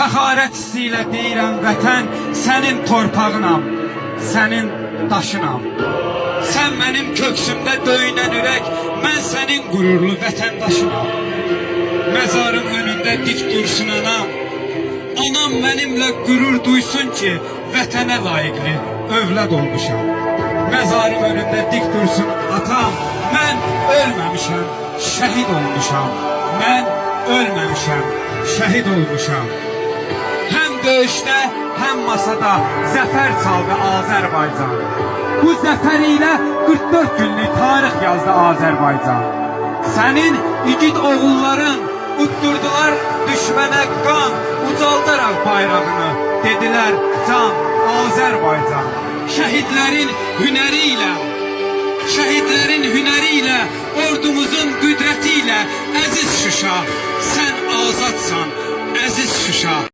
Fəxarət hissi ilə deyirəm vətən, sənin torpağınam, sənin daşınam. Sən mənim köksümdə döyünən ürək, mən sənin qürurlu vətəndaşınam. Məzarın önündə dik dursun anam, anam mənimlə qürur duysun ki, vətənə layiqli övlad olmuşam. Məzarın önündə dik dursun atam, mən ölməmişəm, şəhid olmuşam. Mən ölməmişəm, şəhid olmuşam. Həm döyüşdə, həm masada zəfər çaldı Azərbaycan. Bu zəfər ilə 44 günlük tarix yazdı Azərbaycan. Sənin igid oğulların utdurdular düşmənə qan, ucaldaraq bayrağını, dedilər can Azərbaycan. Şəhidlərin hünəri ilə, ordumuzun qüdrəti ilə əziz Şuşa, sən azadsan, əziz Şuşa.